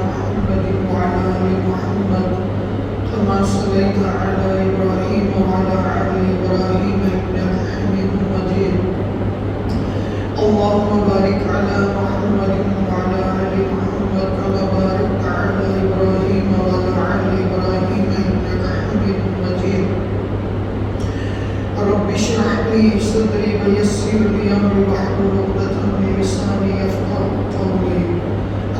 محمد وعلى آل محمد كما صليت على إبراهيم وعلى آل إبراهيم إنك حميد مجيد اللهم بارك على محمد وعلى آل محمد كما باركت على إبراهيم وعلى آل إبراهيم إنك حميد مجيد رب اشرح لي صدري ويسر لي أمري واحلل عقدة من لساني يفقهوا قولي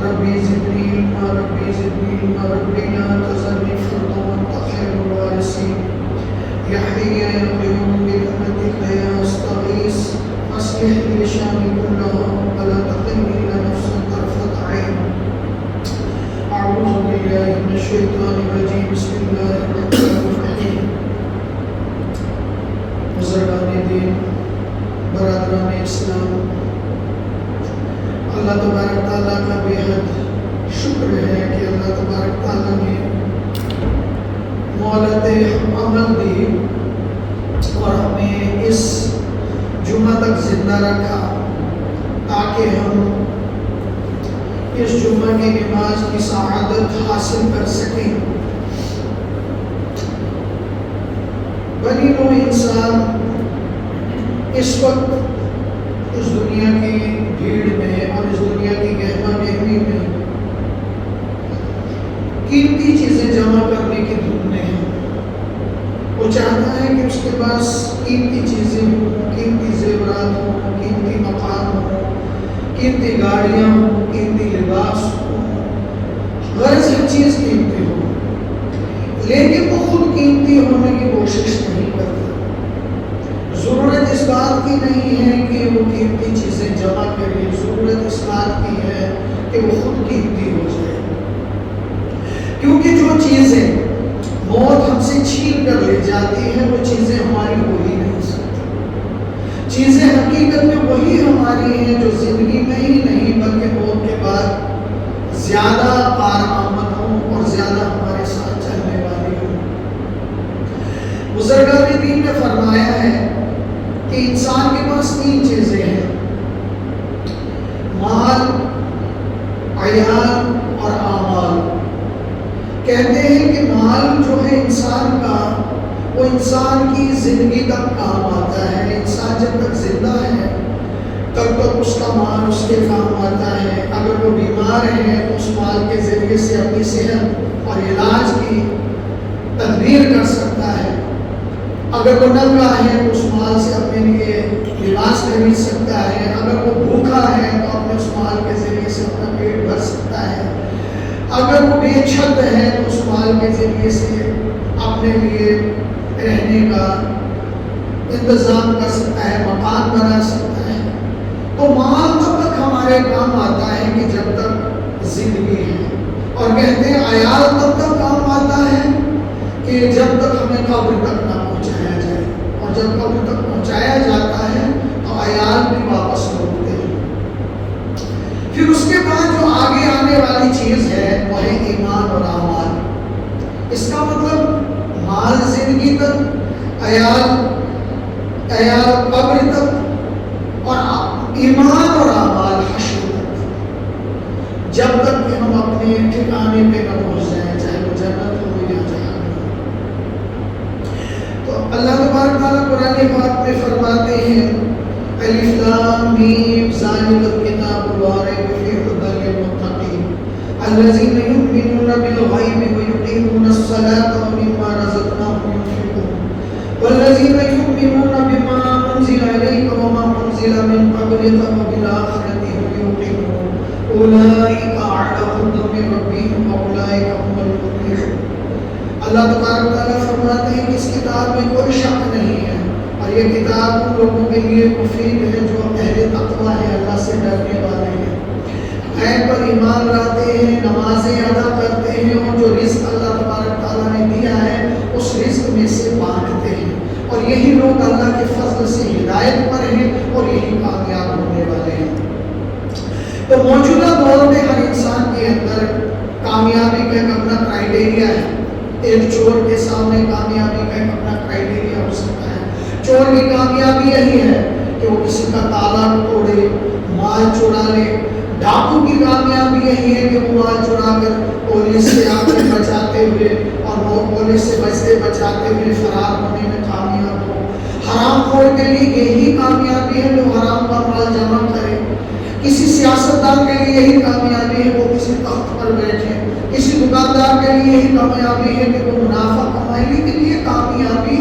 ربي زدني علما ربي زدني علما ربي لا تذرني فردا وأنت خير الوارثين يا حي يا قيوم برحمتك يا أستغيث أصلح لي شأني كله ولا تقلني إلى نفسي طرفة عين أعوذ بالله من الشيطان الرجيم بسم الله الرحمن الرحيم بزرگان دین برادران اسلام اللہ تبارک تعالیٰ کا بے حد شکر ہے کہ اللہ تبارک تعالیٰ نے مہلت عمل دی اور ہمیں اس جمعہ تک زندہ رکھا تاکہ ہم اس جمعہ کی نماز کی سعادت حاصل کر سکیں. بنی نوع انسان اس وقت اس دنیا کی بھیڑ میں اور اس دنیا کی گہما گہمی میں قیمتی چیزیں جمع کرنے کی دھوم میں ہے. وہ چاہتا ہے کہ اس کے پاس قیمتی چیزیں ہوں, قیمتی زیورات ہوں, قیمتی مقام ہوں, قیمتی گاڑیاں ہوں, قیمتی لباس ہوں, غرض ہر چیز قیمتی ہو, لیکن وہ خود قیمتی ہونے کی کوشش نہیں کرتا. ضرورت اس بات کی نہیں ہے کہ وہ قیمتی چیزیں جمع کرے, ضرورت اس بات کی ہے کہ وہ خود قیمتی ہو جائے. کیونکہ جو چیزیں موت ہم سے چھین کر لے جاتی ہیں وہ چیزیں ہماری ہو ہی نہیں سکتی. چیزیں حقیقت میں وہی ہماری ہیں جو زندگی میں ہی نہیں بلکہ موت کے بعد زیادہ کارآمد ہوں اور زیادہ ہمارے ساتھ چلنے والی ہوں. بزرگان دین نے فرمایا ہے کہ انسان کے پاس 3 چیزیں ہیں: مال, عیال اور اعمال. کہتے ہیں کہ مال جو ہے انسان کا وہ انسان کی زندگی تک کام آتا ہے. انسان جب تک زندہ ہے تب تک اس کا مال اس کے کام آتا ہے. اگر وہ بیمار ہے تو اس مال کے ذریعے سے اپنی صحت اور علاج کی تدبیر کر سکتا ہے. اگر وہ ننگا ہے تو اس مال سے اپنے لیے لباس خرید سکتا ہے. اگر وہ بھوکا ہے تو اپنے اس مال کے ذریعے سے اپنا پیٹ بھر سکتا ہے. اگر وہ بے چھت ہے تو اس مال کے ذریعے سے اپنے لیے رہنے کا انتظام کر سکتا ہے, مکان بنا سکتا ہے. تو مال تب تک ہمارے کام آتا ہے کہ جب تک زندگی ہے, اور کہتے ہیں عیال تب تک کام آتا ہے کہ جب تک ہمیں قبر تک نہ پہنچایا جائے, اور جب قبر تک پہنچایا جاتا ہے تو عیال بھی واپس لوٹتے ہیں. پھر اس کے بعد جو آگے آنے والی چیز ہے وہ ہے ایمان اور اعمال. اس کا مطلب مال زندگی تک, عیال قبر تک, اور ایمان اور اعمال حشر تک, جب تک کہ ہم اپنے ٹھکانے پہ نہ پہنچ جائیں, چاہے وہ جنت ہو یا جہنم. تو اللہ تبارک تعالیٰ قرآن پاک میں فرماتے ہیں الف لام میم ذالک الکتاب لا ریب فیہ ھدی للمتقین الذین یؤمنون بالغیب ویقیمون الصلاۃ ومما رزقناہم ينفقون والذین یؤمنون بما انزل الیک وما انزل من قبلک وبالآخرۃ هم یوقنون اولئک علی ھدی من ربہم واولئک هم المفلحون. اللہ تبارک تعالیٰ فرماتے ہیں کہ اس کتاب میں کوئی شک نہیں ہے, اور یہ کتاب ان لوگوں کے لیے مفید ہے جو اہل تقویٰ ہے, اللہ سے ڈرنے والے ہیں, غیب پر ایمان لاتے ہیں, نمازیں ادا کرتے ہیں, اور جو رزق اللہ تبارک تعالیٰ نے دیا ہے اس رزق میں سے بانٹتے ہیں. اور یہی لوگ اللہ کے فضل سے ہدایت پر ہیں اور یہی کامیاب ہونے والے ہیں. تو موجودہ دور میں ہر انسان کے اندر کامیابی کا ایک اپنا کرائیٹیریا ہے. ایک چور کے سامنے کامیابی کا ایک اپنا کرائیٹیریا ہو سکتا ہے. چور کی کامیابی یہی ہے کہ وہ کسی کا تالا توڑے, مال چرا لے, ڈاکو کی کامیابی یہی ہے کہ موبائل چرا کر پولیس سے آگے بچاتے ہوئے اور وہ پولیس سے بچتے بچاتے ہوئے فرار ہونے میں کامیاب ہو۔ حرام خور کے لیے یہی کامیابی ہے جو حرام کا مال جمع کرے۔ کسی سیاستدان کے لیے یہی کامیابی ہے وہ کسی تخت پر بیٹھے۔ کسی دکاندار کے لیے یہی کامیابی ہے کہ وہ منافع کمائے۔ لیکن یہ کامیابی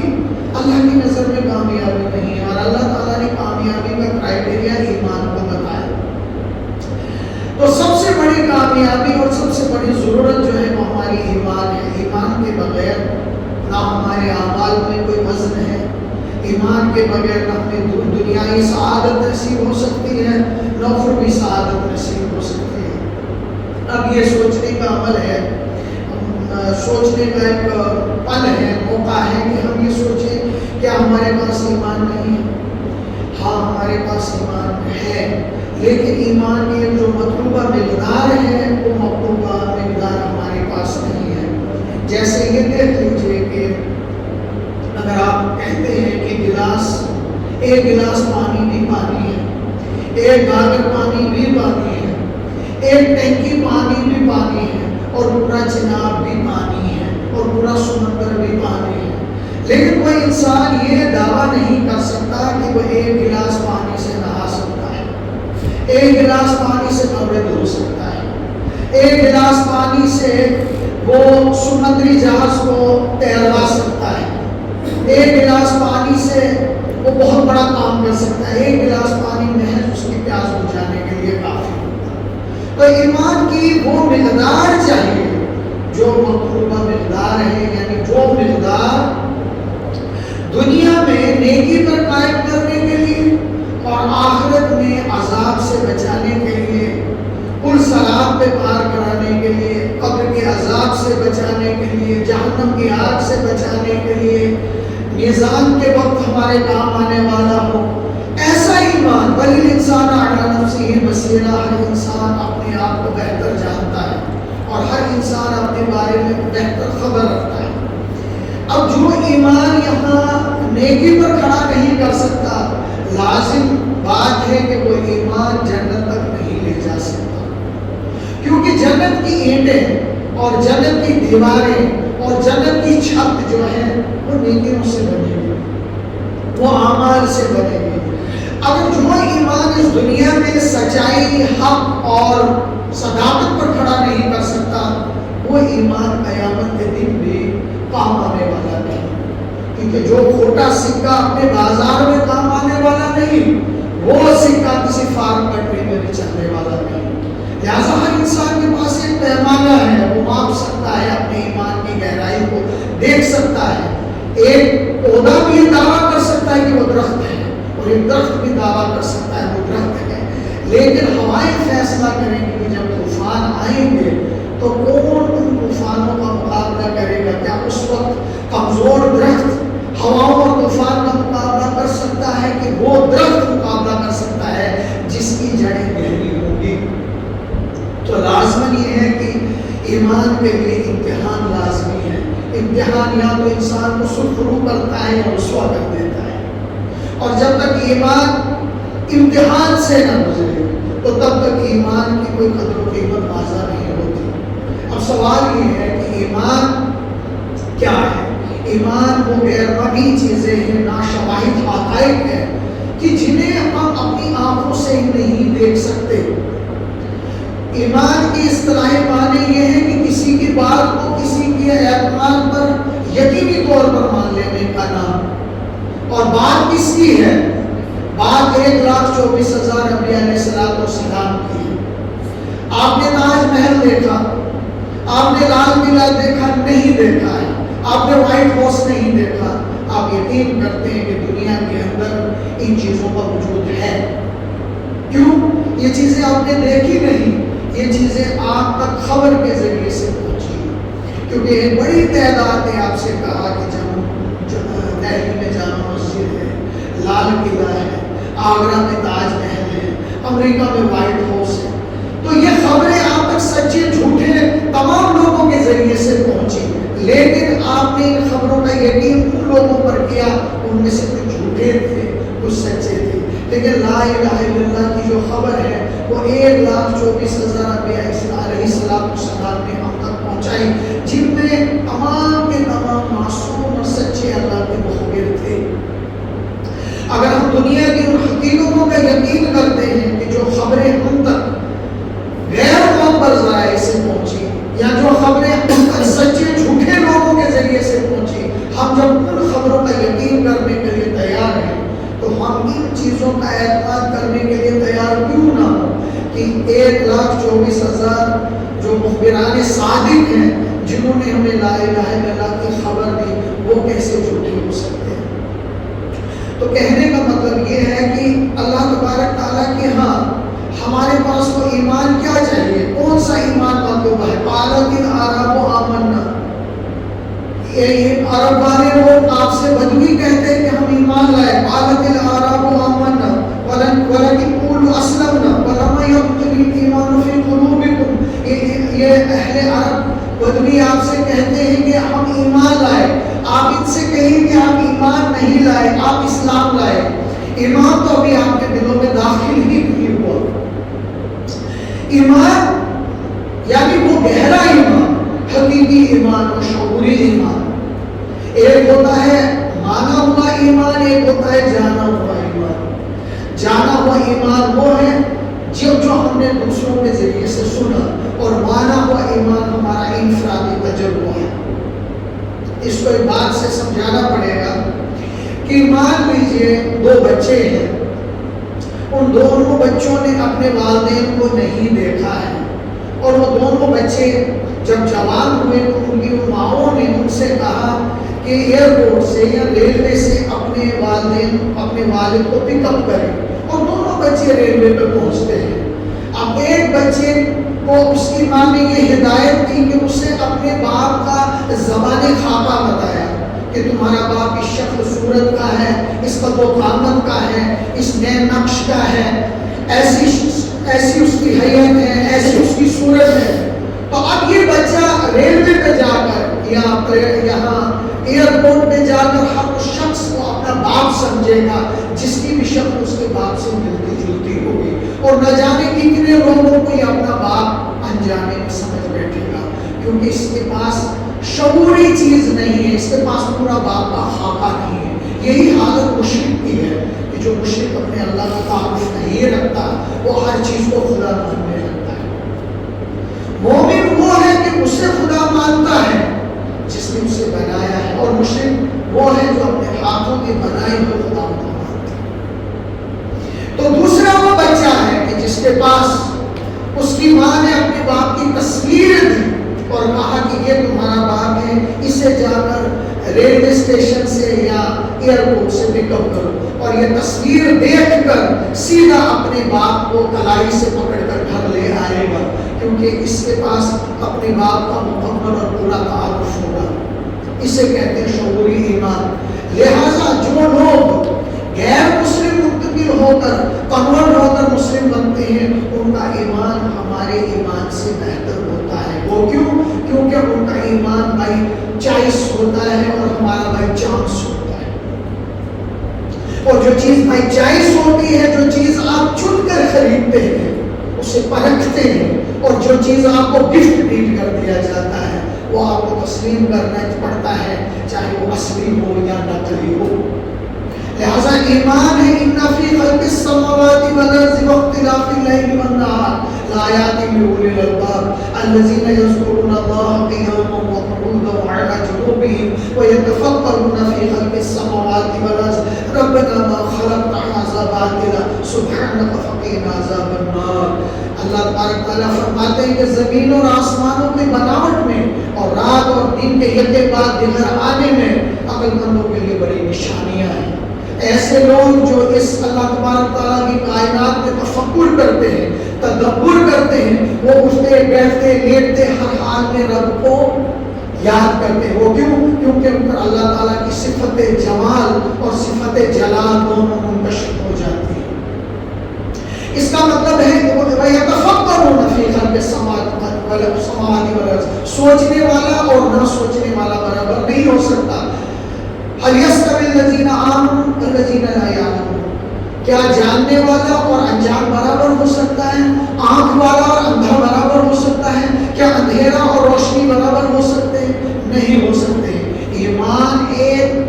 اللہ کی نظر میں کامیابی نہیں ہے، اور اللہ تعالیٰ نے کامیابی کا کرائٹیریا ایمان کو بتایا۔ تو سب سے بڑی کامیابی اور سب سے بڑی ضرورت جو ہے وہ ہماری ایمان ہے۔ ایمان کے بغیر نہ ہمارے اعمال میں کوئی وزن ہے، ایمان کے بغیر نہ ہمیں دنیائی سعادت نصیب ہو سکتی ہے نہ اخروی سعادت نصیب ہو سکتی ہے۔ اب یہ سوچنے کا عمل ہے، سوچنے کا ایک پل ہے، موقع ہے کہ ہم یہ سوچیں کیا ہمارے پاس ایمان نہیں ہے؟ ہاں ہمارے پاس ایمان ہے، لیکن ایمان کی جو مطلوبہ مقدار ہے وہ مطلوبہ مقدار ہمارے پاس نہیں ہے۔ جیسے یہ دیکھ لیجئے کہ اگر آپ کہتے ہیں کہ ایک گلاس پانی بھی پانی ہے، ایک گاگر پانی بھی پانی ہے، ایک ٹینکی پانی بھی پانی ہے، اور پورا چناب بھی پانی ہے، اور پورا سمندر بھی پانی ہے، لیکن کوئی انسان یہ دعویٰ نہیں کر سکتا کہ وہ ایک گلاس پانی سے نہا سکتا ہے، ایک گلاس پانی سے کپڑے دھو سکتا ہے، ایک گلاس پانی سے وہ سمندری جہاز کو تیروا سکتا ہے، ایک گلاس پانی سے وہ بہت بڑا کام کر سکتا ہے، ایک گلاس پانی محض اس کی پیاس بجھانے کے لیے کافی ہوتا ہے۔ تو ایمان کی وہ مقدار چاہیے جو مطلوبہ مقدار ہے، یعنی جو مقدار دنیا میں نیکی پر قائم کرنے کے لیے اور آخرت میں عذاب سے بچانے کے لیے، پل صراط پہ پار کرانے کے لیے، قبر کے عذاب سے بچانے کے لیے، جہنم کی آگ سے بچانے کے لیے، میزان کے وقت ہمارے کام آنے والا ہو، ایسا ایمان۔ بل الانسان علی نفسہ بصیرہ، ہر انسان اپنے آپ کو بہتر جانتا ہے اور ہر انسان اپنے بارے میں بہتر خبر رکھتا ہے۔ اب جو ایمان یہاں نیکی پر کھڑا نہیں کر سکتا، لازم بات ہے کہ وہ ایمان جنت تک نہیں لے جا سکتا، کیونکہ جنت کی اینٹیں اور جنت کی دیواریں اور جنت کی چھت جو ہے وہ نیکیوں سے بنے گی، وہ اعمال سے بنے گی۔ اگر جو ایمان اس دنیا میں سچائی، حق اور صداقت پر کھڑا نہیں کر سکتا، وہ ایمان قیامت کے دن بھی کام آنے والا نہیں، کیونکہ جو کھوٹا سکہ اپنے بازار میں کام آنے والا نہیں، وہ سکہ کسی فارم کنٹری میں بھی چلنے والا نہیں۔ لہٰذا ہر انسان کے پاس ایک پیمانہ ہے، وہ ماپ سکتا ہے، اپنے ایمان کی گہرائی کو دیکھ سکتا ہے۔ ایک پودا بھی یہ دعویٰ کر سکتا ہے کہ وہ درخت ہے، اور ایک درخت بھی دعویٰ کر سکتا ہے وہ درخت ہے، لیکن ہوائیں فیصلہ کریں گے کہ جب طوفان آئیں گے تو کون ان طوفانوں کا مقابلہ کرے گا؟ کیا اس وقت کمزور درخت ہواؤں اور طوفان کا مقابلہ کر سکتا ہے کہ وہ درخت مقابلہ کر سکتا ہے جس کی جڑیں گہری ہوگی؟ تو لازمن یہ ہے کہ ایمان کے لیے امتحان لازمی ہے۔ امتحان یا تو انسان کو سرخرو کرتا ہے یا رسوا کر دیتا ہے، اور جب تک ایمان امتحان سے نہ گزرے تو تب تک ایمان کی کوئی قدر و قیمت واضح نہیں ہوتی۔ اب سوال یہ ہے کہ ایمان کیا ہے؟ ایمان وہ غیر مرئی چیزیں ہیں، ناشواہد حقائق ہیں کہ جنہیں ہم اپنی آنکھوں سے نہیں دیکھ سکتے۔ ایمان کی اصطلاحی معنی یہ ہے کہ کسی کی بات کو کسی کے اعتماد پر یقینی طور پر مان لینے کا نام۔ اور بات کس کی ہے؟ بات 1,24,000 انبیاء علیہ السلام کی ہے۔ آپ نے تاج محل دیکھا، آپ نے لال قلعہ دیکھا نہیں دیکھا ہے، آپ نے وائٹ ہاؤس نہیں دیکھا، آپ یقین کرتے ہیں کہ دنیا کے اندر ان چیزوں کا وجود ہے۔ کیوں؟ یہ چیزیں آپ نے دیکھی نہیں، یہ چیزیں آپ تک خبر کے ذریعے سے پہنچی، کیونکہ ایک بڑی تعداد نے آپ سے کہا کہ جب دہلی میں جامع مسجد ہے، لال قلعہ ہے، آگرہ میں تاج محل ہے، امریکہ میں وائٹ ہاؤس ہے، تو یہ خبریں آپ تک سچے جھوٹے تمام لوگوں کے ذریعے سے پہنچی، لیکن آپ نے ان خبروں کا یقین ان لوگوں پر کیا، ان میں سے کچھ جھوٹے تھے کچھ سچے تھے۔ لیکن لا الہ الا اللہ کی جو خبر ہے وہ 1,24,000 24,000 انبیاء علیہ السلام نے ہم تک پہنچائی، جن میں تمام کے تمام معصوم اور سچے اللہ کے مخبر تھے۔ اگر ہم دنیا کی ان حقیقتوں کا یقین کرتے ہیں کہ جو خبریں ہم تک غیر معتبر ذرائع سے پہنچی، یا جو خبریں ہم تک سچے جھوٹے لوگوں کے ذریعے سے پہنچی، ہم جب ان خبروں کا یقین کرنے کے لیے تیار ہیں تو ہم ان چیزوں کا اعتماد کرنے کے لیے تیار کیوں نہ ہو کہ 1,24,000 جو مخبران صادق ہیں، جنہوں نے ہمیں لا الہ الا اللہ کی خبر دی، وہ کیسے جھوٹے ہو سکتے ہیں؟ تو کہنے کا مطلب یہ ہے کہ اللہ تبارک تعالیٰ کے ہاں ہمارے پاس وہ ایمان کیا چاہیے، کون سا ایمان مطلوب ہے؟ قالت الاعراب آمنا، یہ عرب والے لوگ آپ سے بدوی کہتے ہیں کہ ہم ایمان لائے، قالت الاعراب آمنا ولکن قولوا اسلمنا ولما يدخل الايمان في قلوبكم، یہ اہل عرب بدوی آپ سے کہتے ہیں کہ ہم ایمان لائے، آپ ان سے کہیں کہ آپ ایمان نہیں لائے، آپ اسلام لائے، ایمان تو ابھی آپ کے دلوں میں داخل ہی نہیں ہوا۔ ایمان یعنی وہ گہرا ایمان، حقیقی ایمان اور شعوری ایمان، ایک ہوتا ہے مانا ہوا ایمان، ایک ہوتا ہے جانا ہوا ایمان۔ جانا ہوا ایمان وہ ہے جو ہم نے دوسروں کے ذریعے سے سنا، اور مانا ہوا ایمان ہمارا انفرادی تجربہ ہے۔ اس کو ایک بات سے سمجھانا پڑے گا کہ مان لیجئے 2 بچے ہیں، ان دونوں بچوں نے اپنے والدین کو نہیں دیکھا ہے، اور وہ دونوں بچے جب جوان ہوئے تو ان کی ماؤں نے ان سے کہا کہ ایئرپورٹ سے یا ریلوے سے اپنے والد کو پک اپ کریں، اور دونوں بچے ریلوے پہ پہنچتے ہیں۔ اب ایک بچے کو اس کی ماں نے یہ ہدایت کی کہ اسے اپنے باپ کا زبانی خاکہ بتایا کہ تمہارا باپ اس شکل صورت کا ہے، اس قد و قامت کا ہے، اس نئے نقش کا ہے، ایسی اس کی حیت ہے، ایسی اس کی صورت ہے۔ تو اب یہ بچہ ریلوے پہ جا کر یا یہاں ایئرپورٹ پہ جا کر ہر اس شخص کو اپنا باپ سمجھے گا جس کی بھی شکل اس کے باپ سے ملتی جلتی ہوگی، اور نہ جانے کتنے لوگوں کو یہ اپنا باپ انجانے میں سمجھ بیٹھے گا، کیونکہ اس کے پاس شعوری چیز نہیں ہے، اس کے پاس پورا باپ کا خاکہ نہیں ہے۔ یہی حالت مشرک کی ہے کہ جو مشرک اپنے اللہ کا تعارف نہیں رکھتا، وہ ہر چیز کو خدا ماننے لگتا ہے۔ مومن وہ ہے کہ اسے خدا مانتا ہے جس نے اسے بنایا ہے، اور مشرک وہ ہے جو اپنے ہاتھوں کے بنائے ہوئے خدا کو مانتا ہے۔ تو دوسرا وہ بچہ ہے کہ جس کے پاس اس کی ماں نے اپنے باپ کی تصویر دی اور کہا کہ یہ تمہارا باپ ہے، اسے جا کر ریلوے اسٹیشن سے یا ایئرپورٹ سے پک اپ کرو، اور یہ تصویر دیکھ کر سیدھا اپنے باپ کو کلائی سے پکڑ کر گھر لے آئے گا، کیونکہ اس کے پاس اپنے باپ کا مکمل اور پورا تعارف ہوگا۔ اسے کہتے ہیں شعوری ایمان۔ لہذا جو لوگ غیر مسلم منتقل ہو کر کنورٹ ہو کر مسلم بنتے ہیں، ان کا ایمان ہمارے ایمان سے بہتر ہوتا ہے۔ وہ کیوں؟ کیونکہ ان کا ایمان بائی چوائس ہوتا ہے اور ہمارا بائی چانس ہوتا ہے۔ اور جو چیز بائی چوائس ہوتی ہے، جو چیز آپ چن کر خریدتے ہیں، اسے پرکھتے ہیں، اور جو چیز آپ کو گفٹ ڈیل کر دیا جاتا ہے وہ آپ کو تسلیم کرنا پڑتا ہے، چاہے وہ اصلی ہو یا نقلی ہو۔ لہذا ایمان ہے ان فی خلق السماوات والارض واختلاف اللیل والنہار لآیات لأولی الالباب الذین یذکرون اللہ قیاما وقعودا وعلی جنوبہم ویتفکرون فی خلق السماوات والارض ربنا ما خلقت هذا باطلا سبحانک فقنا عذاب النار۔ اللہ تبارک تعالیٰ فرماتے ہیں کہ زمین اور آسمانوں کی بناوٹ میں اور رات اور دن کے یکے بعد دیگر آنے میں عقل مندوں کے لیے بڑی نشانیاں ہیں۔ ایسے لوگ جو اس اللہ تبارک تعالیٰ کی کائنات میں تفکر کرتے ہیں، تدبر کرتے ہیں، وہ اٹھتے بیٹھتے لیٹتے ہر حال میں رب کو یاد کرتے ہیں۔ وہ کیوں؟ کیونکہ ان پر اللہ تعالیٰ کی صفت جمال اور صفت جلال دونوں منتشر ہو جاتی ہیں۔ اس کا مطلب ہے کہ وہ یتفکرون فی خلق السماوات والارض، سوچنے والا اور نہ سوچنے والا برابر نہیں ہو سکتا۔ هل يستوي الذين آمنوا والذين لا يعلمون، کیا جاننے والا اور انجان برابر ہو سکتا ہے؟ آنکھ والا اور اندھا برابر ہو سکتا ہے؟ کیا اندھیرا اور روشنی برابر ہو سکتے ہیں؟ نہیں ہو سکتے۔ ایمان ایک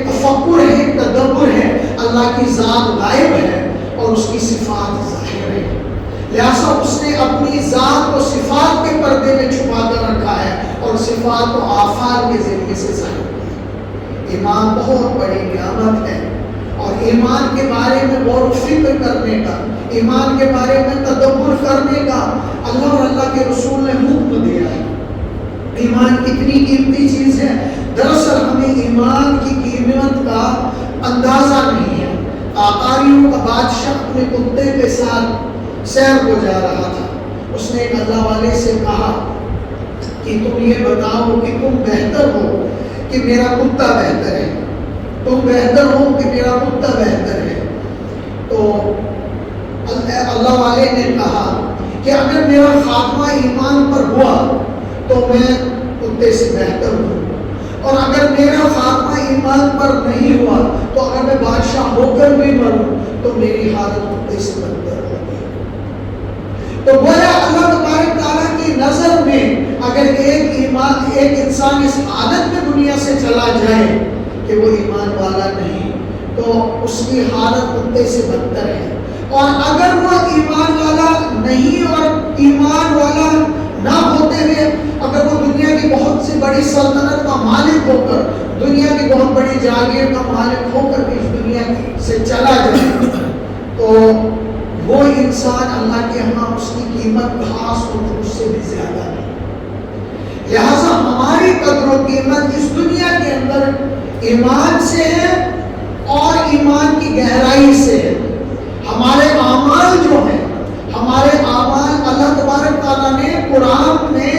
تفکر ہے، ایک تدبر ہے، اللہ کی ذات غائب ہے اور اس کی صفات ظاہر ہے، لہٰذا اس نے اپنی ذات کو صفات کے پردے میں چھپا کر رکھا ہے اور صفات کو آفات کے ذریعے سے ظاہر کیا۔ ایمان بہت بڑی نعمت ہے، اور ایمان کے بارے میں غور و فکر کرنے کا، ایمان کے بارے میں تدبر کرنے کا اللہ اور اللہ کے رسول نے حکم دیا ہے۔ ایمان کتنی قیمتی چیز ہے، دراصل ہمیں ایمان کی قیمت کا اندازہ نہیں ہے۔ آقاریوں کا بادشاہ اپنے کتے کے ساتھ سیر کو جا رہا تھا، اس نے ایک اللہ والے سے کہا کہ تم یہ بتاؤ کہ تم بہتر ہو کہ میرا کتا بہتر ہے، تم بہتر ہو کہ میرا کتا بہتر ہے؟ تو اللہ والے نے کہا کہ اگر میرا خاتمہ ایمان پر ہوا تو میں کتے سے بہتر ہوں، اور اگر میرا خاتمہ ایمان پر نہیں ہوا تو اگر میں بادشاہ ہو کر بھی مروں تو میری حالت کتے سے بدتر ہوگی۔ تو گویا اللہ تبارک تعالیٰ کی نظر میں اگر ایک انسان اس حالت میں دنیا سے چلا جائے کہ وہ ایمان والا نہیں تو اس کی حالت کتے سے بدتر ہے، اور اگر وہ ایمان والا نہیں اور ایمان والا نہ ہوتے ہوئے اگر وہ دنیا کی بہت سی بڑی سلطنت کا مالک ہو کر، دنیا کی بہت بڑی جاگیر کا مالک ہو کر بھی اس دنیا سے چلا جائے تو وہ انسان اللہ کے ہاں اس کی قیمت خاص اور اس سے بھی زیادہ ہے۔ لہذا ہماری قدر و قیمت اس دنیا کے اندر ایمان سے ہے اور ایمان کی گہرائی سے ہے۔ ہمارے اعمال جو ہیں، ہمارے اعمال اللہ تبارک تعالیٰ نے قرآن میں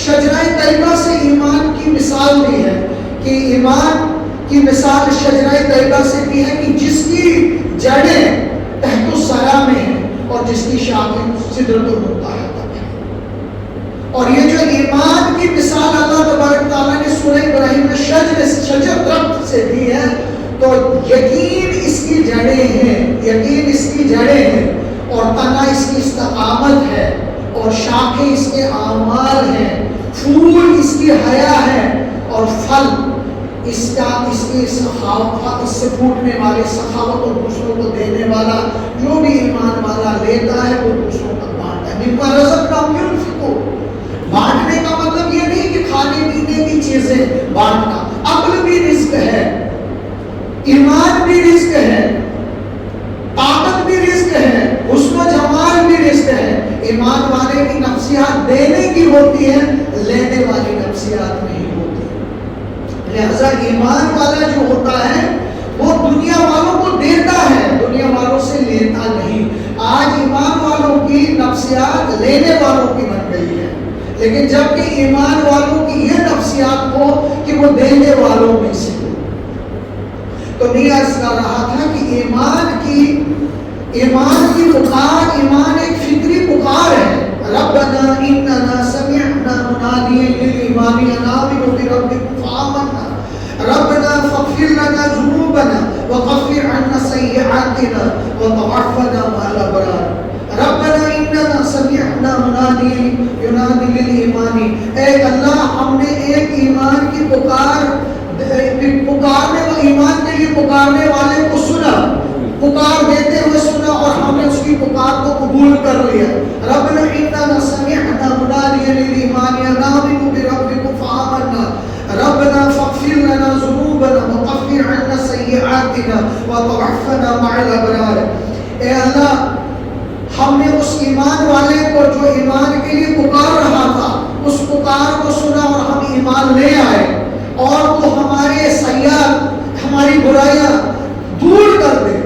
شجرہ طیبہ سے ایمان کی مثال دی ہے کہ ایمان کی مثال شجرہ طیبہ سے بھی ہے کہ جس کی جڑیں تحت السرا میں ہیں اور جس کی شاخیں سدرۃ المنتہا تک ہیں۔ اور یہ جو ایمان کی مثال اللہ تبارک تعالیٰ نے سورہ ابراہیم میں شجر درخت سے دی ہے تو یقین اس کی جڑیں ہیں، یقین اس کی جڑیں ہیں، اور تنا اس کی استقامت ہے، اور شاخیں اس کے اعمال ہیں، پھول اس کی حیا ہے، اور پھل اس کی سخاوت، اس سے پھوٹنے والے سخاوت اور دوسروں کو دینے والا، جو بھی ایمان والا لیتا ہے وہ دوسروں تک بانٹتا ہے۔ مما رزقناہم ينفقون، بانٹنے کا مطلب یہ نہیں کہ کھانے پینے کی چیزیں بانٹنا، عقل بھی رزق ہے، ایمان بھی رزق ہے، طاقت بھی رزق ہے، حسن و جمال بھی رزق ہے۔ ایمان والے کی نفسیات دینے کی ہوتی ہے، لینے والی نفسیات نہیں ہوتی۔ لہذا ایمان والا جو ہوتا ہے وہ دنیا والوں کو دیتا ہے، دنیا والوں سے لیتا نہیں۔ آج ایمان والوں کی نفسیات لینے والوں کی بن گئی ہے، لیکن جبکہ ایمان والوں کی یہ نفسیات ہو کہ وہ دینے والوں میں سے ہو۔ تو میں عرض کر رہا تھا کہ ایمان کی پکار، ایمان ایک فطری پکار ہے۔ ربنا اننا سمعنا منادیا للایمان ان آمنوا بربکم فآمنا ربنا فاغفر لنا ذنوبنا وكفر عنا سيئاتنا وتوفنا مع الابرار۔ ربنا اننا سمعنا منادیا ینادی للایمان، اے اللہ ہم نے ایک ایمان کی پکارنے ایمان کے لیے پکارنے والے کو سنا، پکار دیتے ہوئے سنا، اور ہم نے اس کی پکار کو قبول کر لیا۔ ربنا اننا سمعنا منادیا للایمان ان آمنوا بربکم فآمنا ربنا فاغفر لنا ذنوبنا وكفر عنا سيئاتنا وتوفنا مع الابرار۔ اے اللہ ہم نے اس ایمان والے کو جو ایمان کے لیے پکار رہا تھا اس پکار کو سنا اور ہم ایمان لے آئے، اور تو ہمارے سیئات، ہماری برائیاں دور کر دے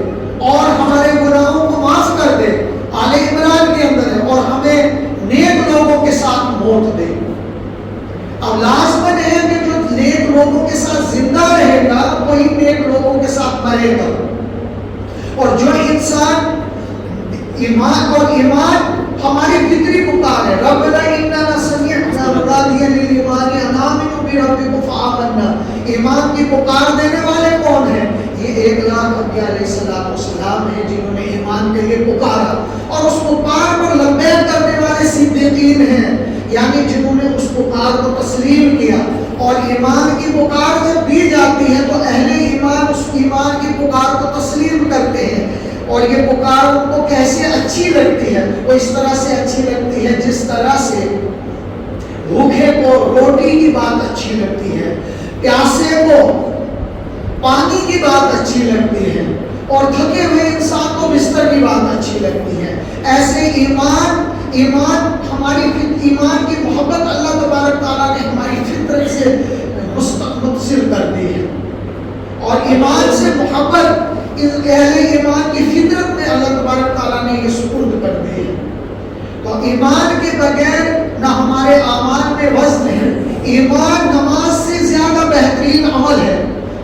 اور ہمارے گناہوں کو معاف کر دے، آل عمران کے اندر ہے، اور ہمیں نیک لوگوں کے ساتھ موت دے۔ اب لازمن ہے کہ جو نیک لوگوں کے ساتھ زندہ رہے گا وہی نیک لوگوں کے ساتھ مرے گا، اور جو انسان ایمان ہماری فطری پکار ہے۔ ربنا اننا سمعنا منادیا للایمان ان آمنوا بربکم فآمنا، ایمان کی پکار دینے والے کون ہیں؟ یہ 1,00,000 انبیاء علیہ السلام ہیں جنہوں نے ایمان کے لیے پکارا، اور اس پکار پر لبیک کرنے والے صدیقین ہیں، یعنی جنہوں نے اس پکار کو تسلیم کیا۔ اور ایمان کی پکار جب دی جاتی ہے تو اہل ایمان اس ایمان کی پکار کو تسلیم کرتے ہیں، اور یہ پکار ان کو کیسے اچھی لگتی ہے؟ وہ اس طرح سے اچھی لگتی ہے جس طرح سے بھوکے کو روٹی کی بات اچھی لگتی ہے، پیاسے کو پانی کی بات اچھی لگتی ہے، اور تھکے ہوئے انسان کو بستر کی بات اچھی لگتی ہے۔ ایسے ایمان ایمان کی محبت اللہ تبارک تعالیٰ نے ہماری فطرت سے متصل کر دی ہے، اور ایمان سے محبت اہل ایمان کی فطرت میں اللہ تبارک تعالیٰ نے یہ سپرد کر دی ہے۔ تو ایمان کے بغیر نہ ہمارے اعمال میں وزن ہے۔ ایمان نماز سے زیادہ بہترین عمل ہے،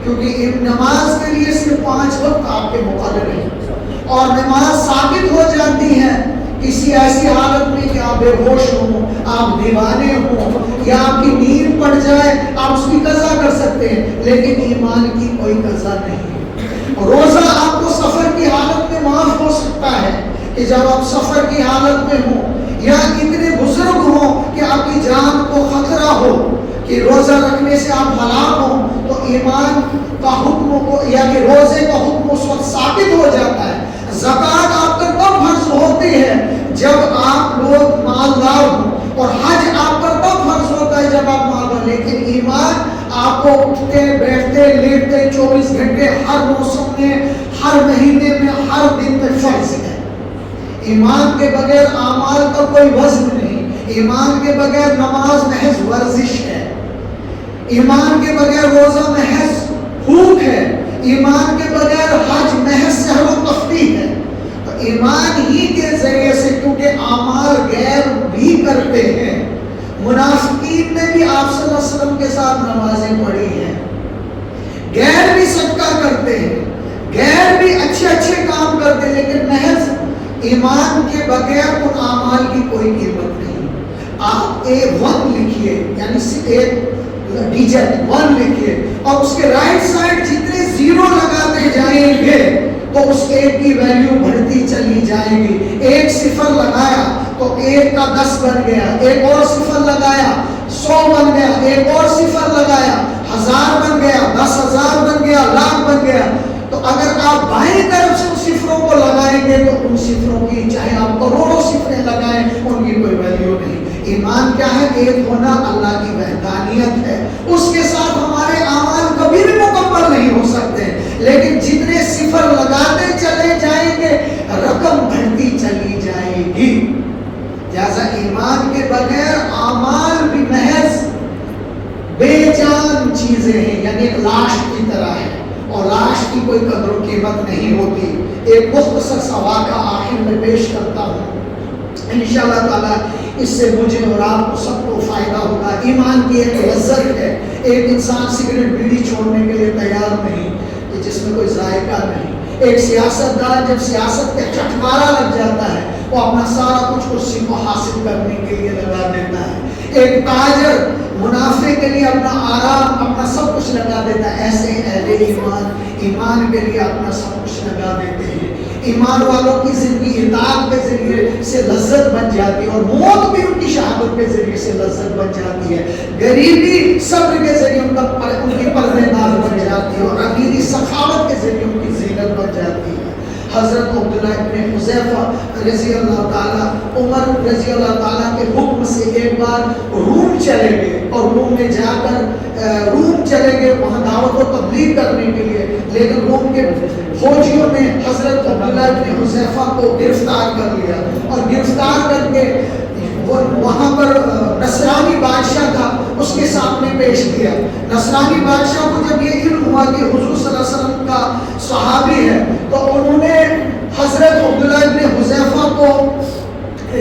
کیونکہ نماز کے لیے صرف 5 وقت آپ کے مقرر ہیں، اور نماز ثابت ہو جاتی ہے کسی ایسی حالت میں کہ آپ بے ہوش ہوں، آپ دیوانے ہوں، یا آپ کی نیند پڑ جائے، آپ اس کی قضا کر سکتے ہیں، لیکن ایمان کی کوئی قضا نہیں ہے۔ روزہ آپ کو سفر کی حالت میں معاف ہو سکتا ہے کہ جب آپ سفر کی حالت میں ہوں، یا اتنے بزرگ ہوں کہ آپ کی جان کو خطرہ ہو کہ روزہ رکھنے سے آپ ہلاک ہوں، تو ایمان کا حکم کو یا کہ روزے کا حکم اس وقت ثابت ہو جاتا ہے۔ زکوٰۃ آپ پر تب فرض ہوتی ہے جب آپ لوگ مالدار ہوں، اور حج آپ پر تب فرض ہوتا ہے جب آپ مالدار، لیکن ایمان آپ کو اٹھتے بیٹھتے لیٹتے 24 گھنٹے ہر موسم میں، ہر مہینے میں، ہر دن میں فرض ہے۔ ایمان کے بغیر اعمال کا کوئی وزن نہیں، ایمان کے بغیر نماز محض ورزش ہے، ایمان کے بغیر روزہ محض بھوک ہے، ایمان کے بغیر حج محض سحر و تفریح ہے۔ تو ایمان ہی کے ذریعے سے، کیونکہ اعمال غیر بھی کرتے ہیں، منافقین نے بھی آپ صلی اللہ علیہ وسلم کے ساتھ نمازیں پڑھی ہیں، غیر بھی صدقہ کرتے ہیں، غیر بھی اچھے کام کرتے ہیں، لیکن محض ایمان کے بغیر ان اعمال کی کوئی قیمت نہیں۔ آپ A1 لکھیے، یعنی ایک ڈیجٹ 1 لکھیے، اور اس کے رائٹ سائڈ جتنے زیرو لگاتے جائیں گے تو اس ایک کی ویلیو بڑھتی چلی جائے گی۔ ایک صفر لگایا تو 1 کا 10 بن گیا، ایک اور صفر لگایا 100 بن گیا، ایک اور صفر لگایا 1000 بن گیا، 10,000 بن گیا، لاکھ بن گیا۔ تو اگر آپ بائیں طرف سے ان صفروں کو لگائیں گے تو ان صفروں کی چاہے آپ کروڑوں صفریں لگائیں ان کی کوئی ویلیو نہیں۔ ایمان کیا ہے؟ ایک ہونا اللہ کی وحدانیت ہے، اس کے ساتھ ہمارے اعمال کبھی بھی مکمل نہیں ہو سکتے، لیکن جتنے صفر لگاتے چلے جائیں گے رقم بڑھتی چلی جائے گی۔ لہذا ایمان کے بغیر اعمال بھی محض بے جان چیزیں ہیں، یعنی ایک لاش کی طرح ہے، اور لاش کی کوئی قدر و قیمت نہیں ہوتی۔ ایک مختصر سا واقعہ آخر میں پیش کرتا ہوں، انشاءاللہ تعالیٰ اس سے مجھے اور آپ کو سب کو فائدہ ہوگا۔ ایمان کی ایک لذت ہے، ایک انسان سگریٹ بیڑی چھوڑنے کے لیے تیار نہیں کہ جس میں کوئی ذائقہ نہیں۔ ایک سیاستدان جب سیاست پہ چٹکارا لگ جاتا ہے وہ اپنا سارا کچھ کرسی کو حاصل کرنے کے لیے لگا دیتا ہے۔ ایک تاجر منافع کے لیے اپنا آرام، اپنا سب کچھ لگا دیتا ہے۔ ایسے اہل ایمان کے لیے اپنا سب کچھ لگا دیتے ہیں۔ ایمان والوں کی زندگی اطاعت کے ذریعے سے لذت بن جاتی ہے، اور موت بھی ان کی شہادت کے ذریعے سے لذت بن جاتی ہے۔ غریبی صبر کے ذریعے ان کی پردےدار بن جاتی ہے، اور عقیدی سخاوت کے ذریعے ان کی زینت بن جاتی ہے۔ حضرت عبداللہ ابن حذیفہ رضی اللہ تعالیٰ، عمر رضی اللہ تعالیٰ کے حکم سے ایک بار روم چلے گئے، اور روم میں جا کر روم چلے گئے وہاں دعوت و تبلیغ کرنے کے لیے، لیکن روم کے فوجیوں نے حضرت عبداللہ ابن حذیفہ کو گرفتار کر لیا، اور گرفتار کر کے وہاں پر نصرانی بادشاہ تھا اس کے سامنے پیش کیا۔ نصرانی بادشاہ کو جب یہ علم ہوا کہ حضور صلی اللہ علیہ وسلم کا صحابی ہے تو انہوں نے حضرت عبداللہ ابن حذیفہ کو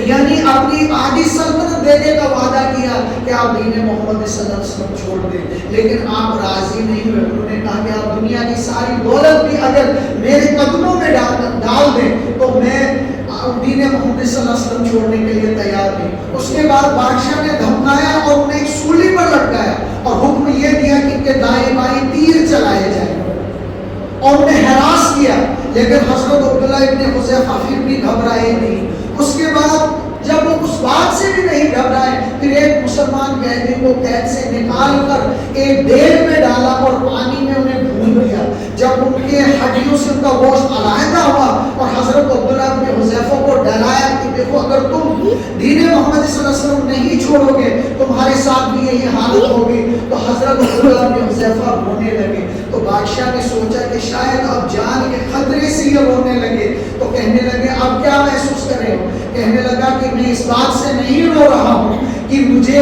یعنی اپنی آدھی سلطنت دینے کا وعدہ کیا کہ آپ دین محمد صلی اللہ علیہ وسلم چھوڑ دیں، لیکن آپ راضی نہیں ہوئے۔ انہوں نے کہا کہ آپ دنیا کی ساری دولت بھی اگر میرے قدموں میں ڈال دیں تو میں دین محمد صلی اللہ علیہ وسلم چھوڑنے کے لیے تیار نہیں۔ اس کے بعد بادشاہ نے دھمکایا اور انہیں ایک سولی پر لٹکایا، اور حکم یہ دیا کہ دائیں بائیں تیر چلائے جائیں۔ اور انہیں ہراس کیا، لیکن حضرت عبداللہ ابن حذیفہ پھر بھی گھبرائے نہیں۔ اس کے بعد جب وہ اس بات سے بھی نہیں گھبرائے، پھر ایک مسلمان قیدی کو قید سے نکال کر ایک ڈیر میں ڈالا اور پانی میں انہیں بھون دیا۔ جب ان کے ہڈیوں سے ان کا گوشت علیحدہ ہوا اور حضرت عبداللہ بن حذیفہ کو ڈرایا کہ دیکھو اگر تم دین محمد صلی اللہ علیہ وسلم نہیں چھوڑو گے تمہارے ساتھ بھی یہی حالت ہوگی، تو حضرت عبداللہ بن حذیفہ رونے لگے۔ تو بادشاہ نے سوچا کہ شاید اب جان کے خطرے سے یہ رونے لگے، تو کہنے لگے اب کیا محسوس کر رہے ہو؟ کہنے لگا کہ میں اس بات سے نہیں رو رہا ہوں کہ مجھے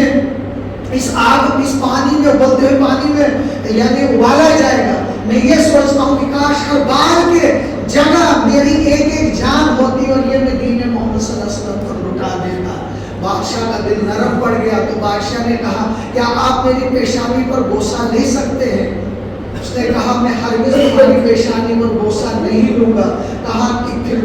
اس آگ اس پانی میں ابلتے ہوئے پانی میں یعنی ابالا جائے گا، میں یہ سوچتا ہوں کہ کاش ہر بار کے جگہ میری ایک ایک جان ہوتی اور یہ میں دین محمد صلی اللہ علیہ وسلم پر لٹا دیتا۔ بادشاہ کا دل نرم پڑ گیا، تو بادشاہ نے کہا کیا آپ میری پیشانی پر بوسہ لے سکتے ہیں؟ اس نے کہا میں ہرگز تمہاری پیشانی پر بوسہ نہیں لوں گا۔ کہا کہ پھر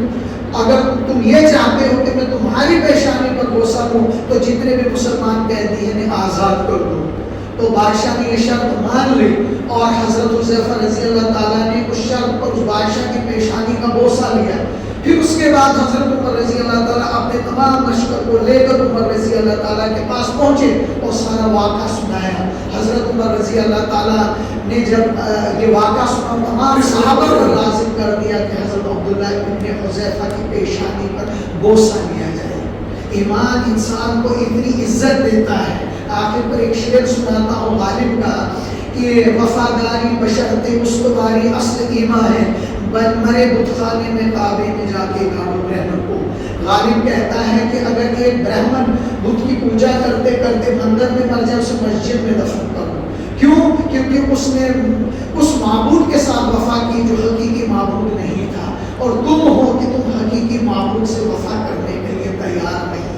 اگر تم یہ چاہتے ہو کہ میں تمہاری پیشانی پر بوسہ لوں تو جتنے بھی مسلمان قیدی ہیں انہیں آزاد کر دوں۔ تو بادشاہ نے یہ شرط مان لی اور حضرت حذیفہ رضی اللہ تعالیٰ نے اس شرط پر اس بادشاہ کی پیشانی کا بوسہ لیا۔ پھر اس کے بعد حضرت عمر رضی اللہ تعالیٰ اپنے تمام لشکر کو لے کر عمر رضی اللہ تعالیٰ کے پاس پہنچے اور سارا واقعہ سنایا۔ حضرت عمر رضی اللہ تعالیٰ نے جب یہ واقعہ سنا تمام صحابہ کو لازم کر دیا کہ حضرت عبداللہ ابن حذیفہ کی پیشانی پر بوسہ لیا جائے۔ ایمان انسان کو اتنی عزت دیتا ہے۔ آخر پر ایک شعر سناتا ہوں غالب کا کہ وفاداری بشرط استواری اصل ایمان ہے، بن مرے بت خانے میں کعبے میں جا کے گاڑو برہمن کو۔ غالب کہتا ہے کہ اگر ایک برہمن بت کی پوجا کرتے کرتے مندر میں مر جائے اسے مسجد میں دفن کرو۔ کیوں؟ کیونکہ اس نے اس معبود کے ساتھ وفا کی جو حقیقی معبود نہیں تھا، اور تم ہو کہ تم حقیقی معبود سے وفا کرنے کے لیے تیار نہیں۔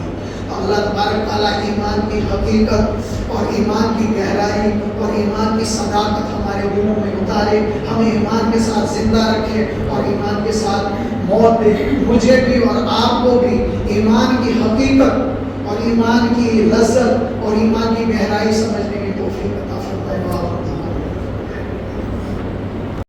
اللہ تبارک تعالیٰ ایمان کی حقیقت اور ایمان کی گہرائی اور ایمان کی صداقت ہمارے دلوں میں اتارے، ہمیں ایمان کے ساتھ زندہ رکھے اور ایمان کے ساتھ موت دے۔ مجھے بھی اور آپ کو بھی ایمان کی حقیقت اور ایمان کی لذت اور ایمان کی گہرائی سمجھنے کی توفیق عطا فرمائے۔